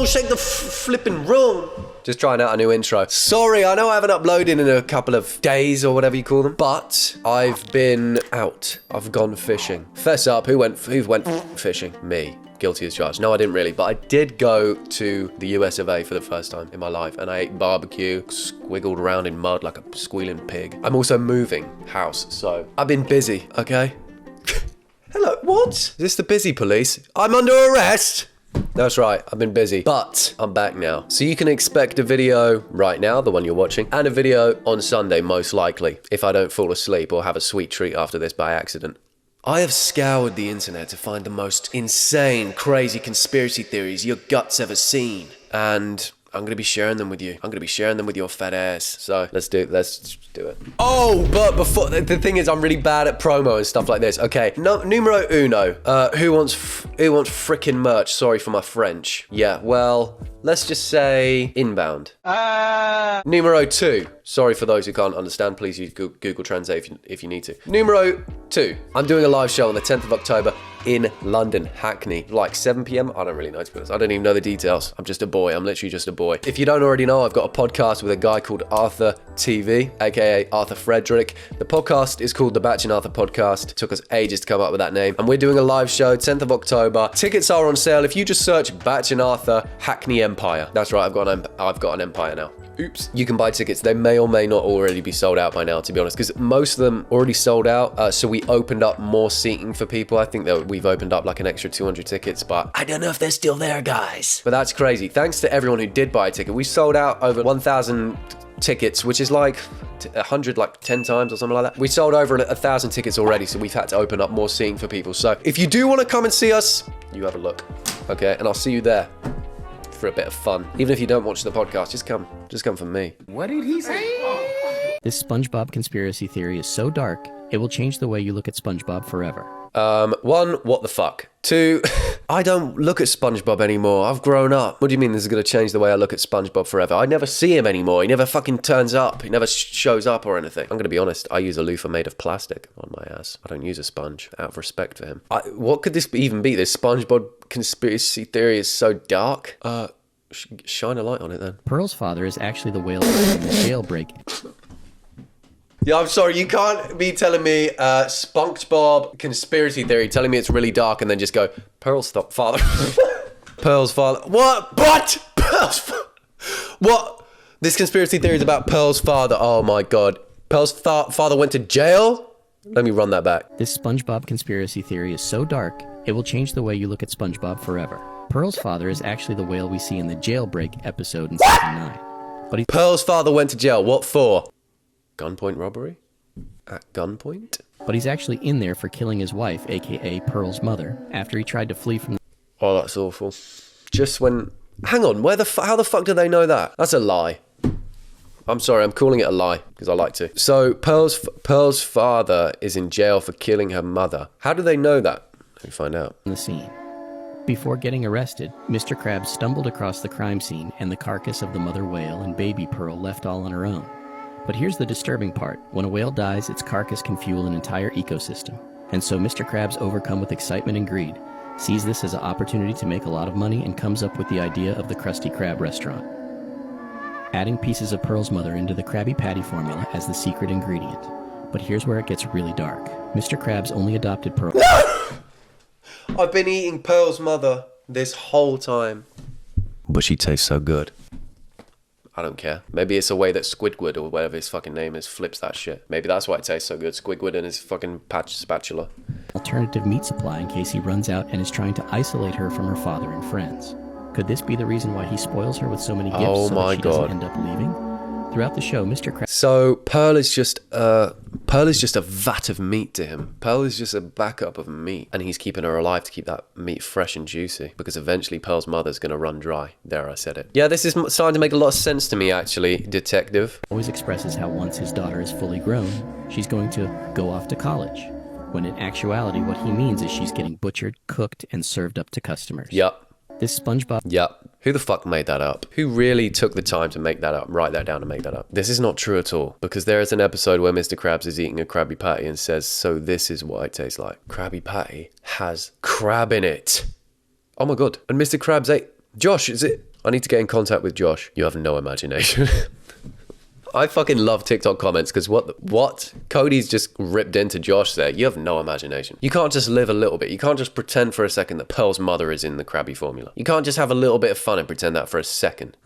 room, shake the flipping room. Just trying out a new intro. Sorry, I know I haven't uploaded in a couple of days or whatever you call them, but I've been out. I've gone fishing. Fess up, who went fishing? Me. Guilty as charged. No, I didn't really, but I did go to the US of A for the first time in my life, and I ate barbecue, squiggled around in mud like a squealing pig. I'm also moving house, so I've been busy, okay? Hello, what? Is this the busy police? I'm under arrest! That's right, I've been busy, but I'm back now. So you can expect a video right now, the one you're watching, and a video on Sunday, most likely, if I don't fall asleep or have a sweet treat after this by accident. I have scoured the internet to find the most insane, crazy conspiracy theories your guts ever seen. And I'm going to be sharing them with you. I'm going to be sharing them with your fat ass. So let's do it. Oh, but before, the thing is, I'm really bad at promo and stuff like this. Okay, no, numero uno. Who wants frickin' merch? Sorry for my French. Yeah, well, let's just say inbound. Numero two. Sorry for those who can't understand. Please use Google Translate if you need to. Numero two. I'm doing a live show on the 10th of October in London, Hackney, like 7 p.m. I don't really know, to be honest. I don't even know the details. I'm just a boy. I'm literally just a boy. If you don't already know, I've got a podcast with a guy called Arthur TV, aka Arthur Frederick. The podcast is called the Batch and Arthur Podcast. It took us ages to come up with that name. And we're doing a live show, 10th of October. Tickets are on sale if you just search Batch and Arthur Hackney Empire. That's right, I've got an empire now. Oops. You can buy tickets. They may or may not already be sold out by now, to be honest, because most of them already sold out. So we opened up more seating for people. I think that we've opened up like an extra 200 tickets, but I don't know if they're still there, guys. But that's crazy. Thanks to everyone who did buy a ticket. We sold out over 1,000 tickets, which is like 100, like 10 times or something like that. We sold over 1,000 tickets already, so we've had to open up more seating for people. So if you do want to come and see us, you have a look. Okay, and I'll see you there for a bit of fun. Even if you don't watch the podcast, just come for me. What did he say? This SpongeBob conspiracy theory is so dark, it will change the way you look at SpongeBob forever. One, what the fuck? Two, I don't look at SpongeBob anymore. I've grown up. What do you mean this is going to change the way I look at SpongeBob forever? I never see him anymore. He never fucking turns up. He never shows up or anything. I'm going to be honest. I use a loofah made of plastic on my ass. I don't use a sponge out of respect for him. What could this even be? This SpongeBob conspiracy theory is so dark. Shine a light on it then. Pearl's father is actually the whale in the jailbreak. Yeah, I'm sorry, you can't be telling me Spongebob conspiracy theory, telling me it's really dark and then just go, Pearl's father. Pearl's father. What? Pearl's what? This conspiracy theory is about Pearl's father. Oh my God. Pearl's father went to jail? Let me run that back. This SpongeBob conspiracy theory is so dark, it will change the way you look at SpongeBob forever. Pearl's father is actually the whale we see in the jailbreak episode in season 9. But Pearl's father went to jail. What for? Gunpoint robbery? At gunpoint? But he's actually in there for killing his wife, aka Pearl's mother, after he tried to flee from the... Oh, that's awful. Just when... Hang on, how the fuck do they know that? That's a lie. I'm sorry, I'm calling it a lie, because I like to. So, Pearl's father is in jail for killing her mother. How do they know that? Let me find out. ...the scene. Before getting arrested, Mr. Krabs stumbled across the crime scene and the carcass of the mother whale and baby Pearl left all on her own. But here's the disturbing part. When a whale dies, its carcass can fuel an entire ecosystem. And so Mr. Krabs, overcome with excitement and greed, sees this as an opportunity to make a lot of money and comes up with the idea of the Krusty Krab restaurant, adding pieces of Pearl's mother into the Krabby Patty formula as the secret ingredient. But here's where it gets really dark. Mr. Krabs only adopted Pearl... I've been eating Pearl's mother this whole time. But she tastes so good. I don't care. Maybe it's a way that Squidward, or whatever his fucking name is, flips that shit. Maybe that's why it tastes so good. Squidward and his fucking spatula. Alternative meat supply in case he runs out and is trying to isolate her from her father and friends. Could this be the reason why he spoils her with so many gifts so that she doesn't end up leaving? Throughout the show, Mr. Krabs... So, Pearl is just a vat of meat to him. Pearl is just a backup of meat. And he's keeping her alive to keep that meat fresh and juicy. Because eventually Pearl's mother's going to run dry. There, I said it. Yeah, this is starting to make a lot of sense to me, actually, detective. Always expresses how once his daughter is fully grown, she's going to go off to college. When in actuality, what he means is she's getting butchered, cooked, and served up to customers. Yup. This SpongeBob... Yup. Who the fuck made that up? Who really took the time to make that up, write that down and make that up? This is not true at all, because there is an episode where Mr. Krabs is eating a Krabby Patty and says, so this is what it tastes like. Krabby Patty has crab in it. Oh my God. And Mr. Krabs ate... Josh, is it... I need to get in contact with Josh. You have no imagination. I fucking love TikTok comments because what? Cody's just ripped into Josh there. You have no imagination. You can't just live a little bit. You can't just pretend for a second that Pearl's mother is in the Krabby formula. You can't just have a little bit of fun and pretend that for a second.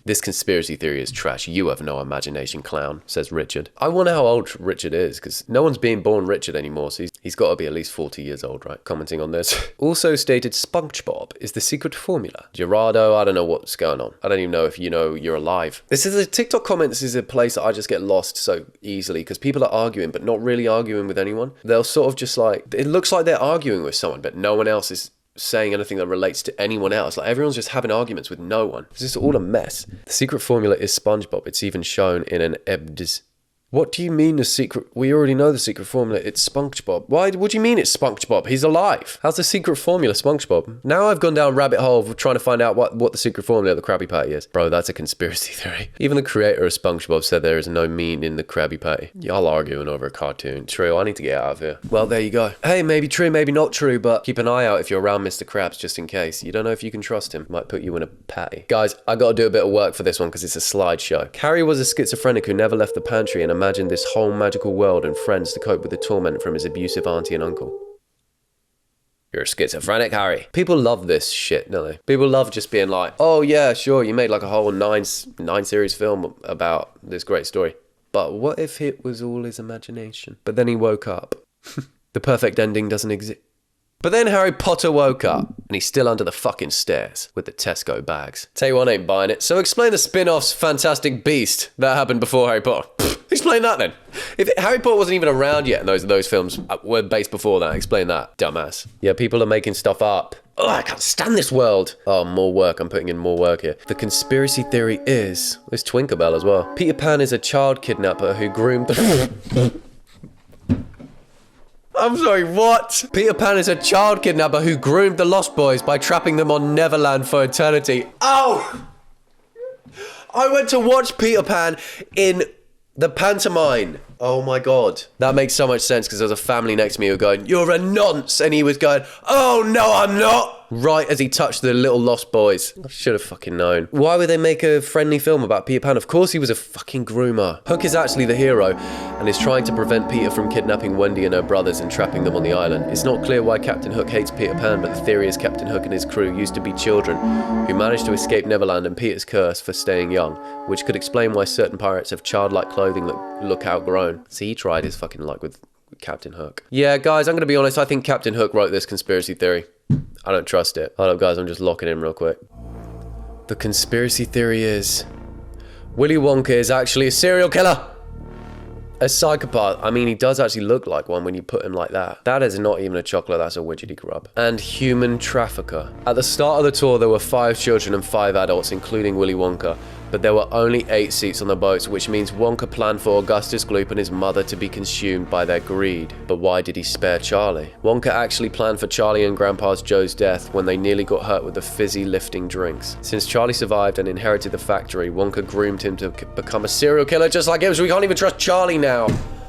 This conspiracy theory is trash. You have no imagination, clown, says Richard. I wonder how old Richard is, because no one's being born Richard anymore, so he's got to be at least 40 years old, right? Commenting on this. Also stated Spongebob is the secret formula. Gerardo, I don't know what's going on. I don't even know if you know you're alive. This is a TikTok comments is a place that I just get lost so easily, because people are arguing, but not really arguing with anyone. They'll sort of just like, it looks like they're arguing with someone, but no one else is saying anything that relates to anyone else. Like, everyone's just having arguments with no one. It's just all a mess. The secret formula is SpongeBob. It's even shown in an EBDS. What do you mean the secret? We already know the secret formula. It's SpongeBob. Why? What do you mean it's SpongeBob? He's alive. How's the secret formula SpongeBob? Now I've gone down a rabbit hole of trying to find out what the secret formula of the Krabby Patty is. Bro, that's a conspiracy theory. Even the creator of SpongeBob said there is no meat in the Krabby Patty. Y'all arguing over a cartoon. True, I need to get out of here. Well, there you go. Hey, maybe true, maybe not true, but keep an eye out if you're around Mr. Krabs, just in case. You don't know if you can trust him. Might put you in a patty. Guys, I gotta do a bit of work for this one because it's a slideshow. Carrie was a schizophrenic who never left the pantry and imagined this whole magical world and friends to cope with the torment from his abusive auntie and uncle. You're schizophrenic, Harry. People love this shit, don't they? People love just being like, oh yeah, sure, you made like a whole nine series film about this great story. But what if it was all his imagination? But then he woke up. The perfect ending doesn't exist. But then Harry Potter woke up, and he's still under the fucking stairs with the Tesco bags. Tell you what, I ain't buying it. So explain the spin-off's Fantastic Beast that happened before Harry Potter. Explain that then. If Harry Potter wasn't even around yet and those films were based before that, explain that, dumbass. Yeah, people are making stuff up. Oh, I can't stand this world. Oh, more work. I'm putting in more work here. The conspiracy theory is... There's Twinkerbell as well. Peter Pan is a child kidnapper who groomed... I'm sorry, what? Peter Pan is a child kidnapper who groomed the Lost Boys by trapping them on Neverland for eternity. Oh! I went to watch Peter Pan in the pantomime. Oh my God. That makes so much sense because there was a family next to me who were going, you're a nonce. And he was going, oh no, I'm not. Right as he touched the little Lost Boys. I should have fucking known. Why would they make a friendly film about Peter Pan? Of course he was a fucking groomer. Hook is actually the hero and is trying to prevent Peter from kidnapping Wendy and her brothers and trapping them on the island. It's not clear why Captain Hook hates Peter Pan, but the theory is Captain Hook and his crew used to be children who managed to escape Neverland and Peter's curse for staying young, which could explain why certain pirates have childlike clothing that look outgrown. See, he tried his fucking luck with Captain Hook. Yeah, guys, I'm going to be honest. I think Captain Hook wrote this conspiracy theory. I don't trust it. Hold up, guys. I'm just locking in real quick. The conspiracy theory is... Willy Wonka is actually a serial killer. A psychopath. I mean, he does actually look like one when you put him like that. That is not even a chocolate, that's a widgety grub. And human trafficker. At the start of the tour, there were 5 children and 5 adults, including Willy Wonka. But there were only 8 seats on the boats, which means Wonka planned for Augustus Gloop and his mother to be consumed by their greed. But why did he spare Charlie? Wonka actually planned for Charlie and Grandpa's Joe's death when they nearly got hurt with the fizzy lifting drinks. Since Charlie survived and inherited the factory, Wonka groomed him to become a serial killer just like him, so we can't even trust Charlie now.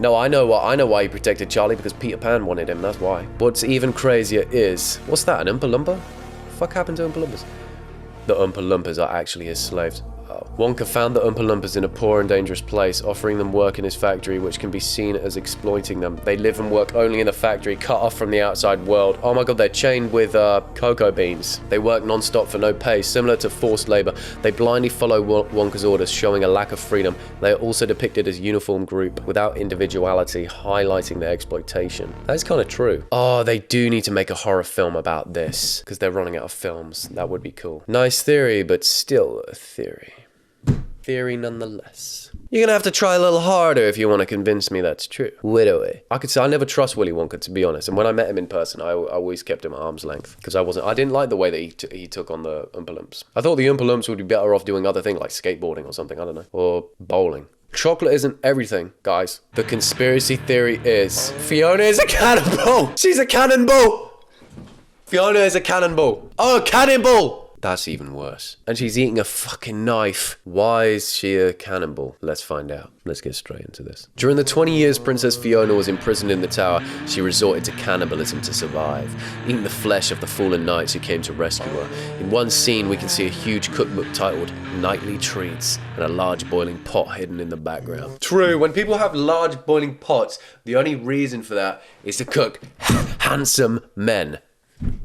No, I know why he protected Charlie, because Peter Pan wanted him, that's why. What's even crazier is... What's that, an Oompa Loompa? What the fuck happened to Oompa Loompas? The Oompa Loompas are actually his slaves. Wonka found the Oompa Loompas in a poor and dangerous place, offering them work in his factory, which can be seen as exploiting them. They live and work only in the factory, cut off from the outside world. Oh my God, they're chained with cocoa beans. They work non-stop for no pay, similar to forced labor. They blindly follow Wonka's orders, showing a lack of freedom. They are also depicted as a uniform group, without individuality, highlighting their exploitation. That's kind of true. Oh, they do need to make a horror film about this, because they're running out of films. That would be cool. Nice theory, but still a theory. Theory nonetheless. You're gonna have to try a little harder if you want to convince me that's true. Widowy. I could say I never trust Willy Wonka, to be honest. And when I met him in person, I always kept him at arm's length because I didn't like the way that he took on the Oompa Loomps. I thought the Oompa Loomps would be better off doing other things like skateboarding or something. I don't know, or bowling. Chocolate isn't everything, guys. The conspiracy theory is Fiona is a cannonball. She's a cannonball. Fiona is a cannonball. Oh, cannonball. That's even worse. And she's eating a fucking knife. Why is she a cannonball? Let's find out. Let's get straight into this. During the 20 years Princess Fiona was imprisoned in the tower, she resorted to cannibalism to survive, eating the flesh of the fallen knights who came to rescue her. In one scene, we can see a huge cookbook titled Nightly Treats and a large boiling pot hidden in the background. True, when people have large boiling pots, the only reason for that is to cook handsome men.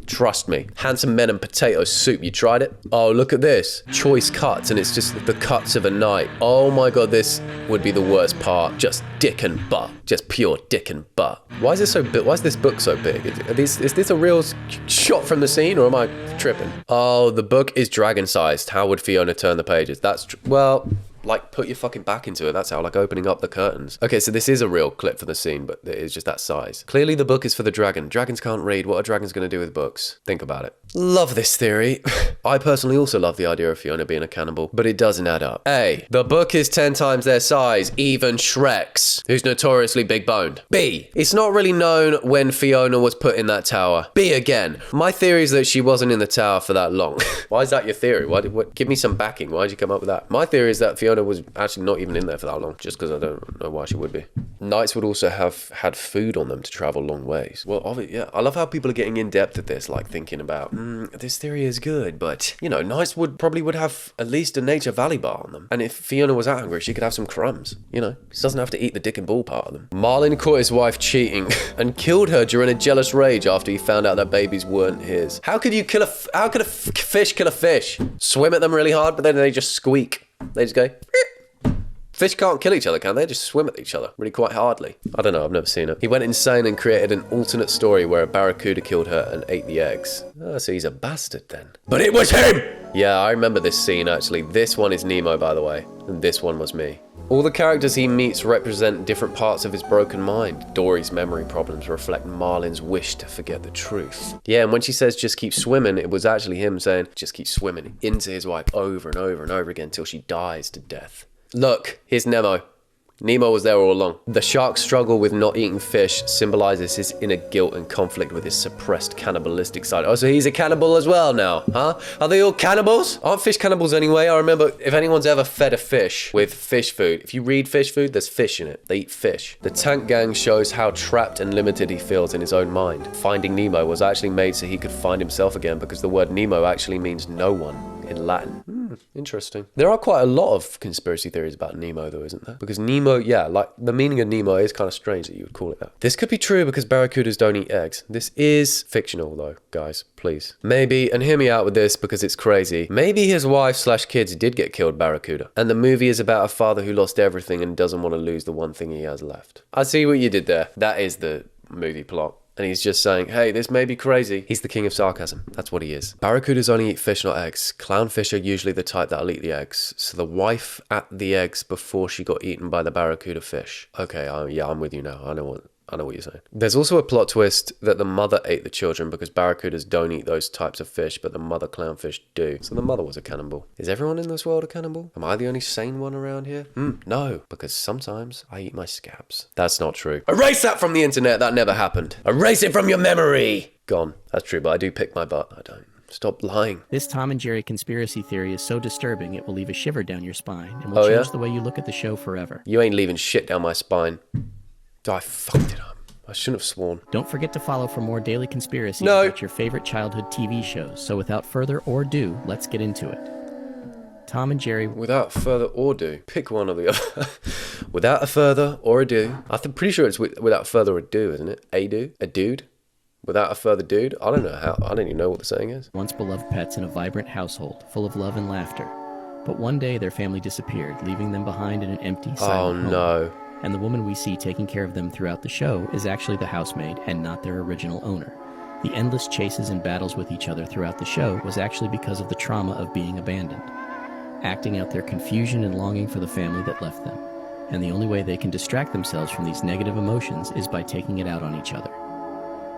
Trust me. Handsome men and potato soup. You tried it? Oh, look at this. Choice cuts, and it's just the cuts of a knight. Oh my god, this would be the worst part. Just dick and butt. Just pure dick and butt. Why is this so big? Why is this book so big? Is this a real shot from the scene, or am I tripping? Oh, the book is dragon-sized. How would Fiona turn the pages? Well, like, put your fucking back into it. That's how, like, opening up the curtains. Okay, so this is a real clip for the scene, but it is just that size. Clearly the book is for the dragon. Dragons can't read. What are dragons going to do with books? Think about it. Love this theory. I personally also love the idea of Fiona being a cannibal, but it doesn't add up. A, the book is 10 times their size, even Shrek's, who's notoriously big-boned. B, it's not really known when Fiona was put in that tower. B again, my theory is that she wasn't in the tower for that long. Why is that your theory? Give me some backing. Why did you come up with that? My theory is that Fiona was actually not even in there for that long, just because I don't know why she would be. Knights would also have had food on them to travel long ways. Well, obviously, yeah, I love how people are getting in depth at this, like thinking about, this theory is good, but, you know, knights would have at least a Nature Valley bar on them. And if Fiona was that hungry, she could have some crumbs, you know? She doesn't have to eat the dick and ball part of them. Marlin caught his wife cheating and killed her during a jealous rage after he found out that babies weren't his. How could a fish kill a fish? Swim at them really hard, but then they just squeak. They just go... Fish can't kill each other, can they? Just swim at each other really quite hardly. I don't know, I've never seen it. He went insane and created an alternate story where a barracuda killed her and ate the eggs. Oh, so he's a bastard then. But it was him! Yeah, I remember this scene actually. This one is Nemo, by the way. And this one was me. All the characters he meets represent different parts of his broken mind. Dory's memory problems reflect Marlin's wish to forget the truth. Yeah, and when she says just keep swimming, it was actually him saying just keep swimming into his wife over and over and over again till she dies to death. Look, here's Nemo. Nemo was there all along. The shark's struggle with not eating fish symbolizes his inner guilt and conflict with his suppressed cannibalistic side. Oh, so he's a cannibal as well now, huh? Are they all cannibals? Aren't fish cannibals anyway? I remember if anyone's ever fed a fish with fish food, if you read fish food, there's fish in it. They eat fish. The Tank Gang shows how trapped and limited he feels in his own mind. Finding Nemo was actually made so he could find himself again because the word Nemo actually means no one in Latin. Interesting. There are quite a lot of conspiracy theories about Nemo though, isn't there? Because Nemo, yeah, like the meaning of Nemo is kind of strange that you would call it that. This could be true because barracudas don't eat eggs. This is fictional though, guys, please. Maybe, and hear me out with this because it's crazy, maybe his wife/kids did get killed barracuda. And the movie is about a father who lost everything and doesn't want to lose the one thing he has left. I see what you did there. That is the movie plot. And he's just saying, hey, this may be crazy. He's the king of sarcasm. That's what he is. Barracudas only eat fish, not eggs. Clownfish are usually the type that'll eat the eggs. So the wife ate the eggs before she got eaten by the barracuda fish. Okay, yeah, I'm with you now. I know what you're saying. There's also a plot twist that the mother ate the children because barracudas don't eat those types of fish, but the mother clownfish do. So the mother was a cannibal. Is everyone in this world a cannibal? Am I the only sane one around here? No, because sometimes I eat my scabs. That's not true. Erase that from the internet. That never happened. Erase it from your memory. Gone. That's true, but I do pick my butt. I don't. Stop lying. This Tom and Jerry conspiracy theory is so disturbing it will leave a shiver down your spine and will change the way you look at the show forever. You ain't leaving shit down my spine. I fucked it up. I shouldn't have sworn. Don't forget to follow for more daily conspiracies about your favorite childhood TV shows. So without further ado, let's get into it. Tom and Jerry. Without further ado. Pick one or the other. Without a further or ado. I'm pretty sure it's without further ado, isn't it? A dude? Without a further dude? I don't know how. I don't even know what the saying is. Once beloved pets in a vibrant household, full of love and laughter. But one day their family disappeared, leaving them behind in an empty, silent home. No. And the woman we see taking care of them throughout the show is actually the housemaid and not their original owner. The endless chases and battles with each other throughout the show was actually because of the trauma of being abandoned, acting out their confusion and longing for the family that left them. And the only way they can distract themselves from these negative emotions is by taking it out on each other.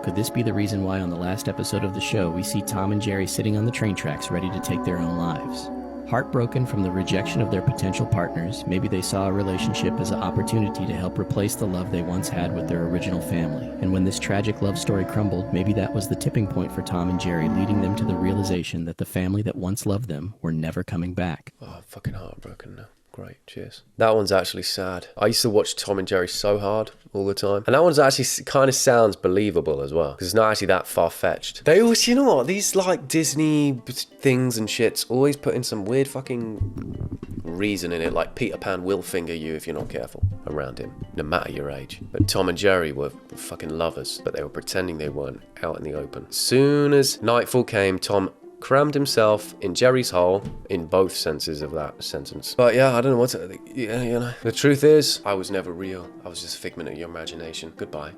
Could this be the reason why on the last episode of the show we see Tom and Jerry sitting on the train tracks ready to take their own lives? Heartbroken from the rejection of their potential partners, maybe they saw a relationship as an opportunity to help replace the love they once had with their original family. And when this tragic love story crumbled, maybe that was the tipping point for Tom and Jerry, leading them to the realization that the family that once loved them were never coming back. Oh, I'm fucking heartbroken now. Great, cheers. That one's actually sad. I used to watch Tom and Jerry so hard all the time. And that one's actually kind of sounds believable as well. Because it's not actually that far-fetched. They always, you know what, these like Disney things and shits always put in some weird fucking reason in it. Like Peter Pan will finger you if you're not careful around him, no matter your age. But Tom and Jerry were fucking lovers, but they were pretending they weren't out in the open. Soon as nightfall came, Tom crammed himself in Jerry's hole in both senses of that sentence. But yeah, I don't know what to... Yeah, you know. The truth is, I was never real. I was just a figment of your imagination. Goodbye.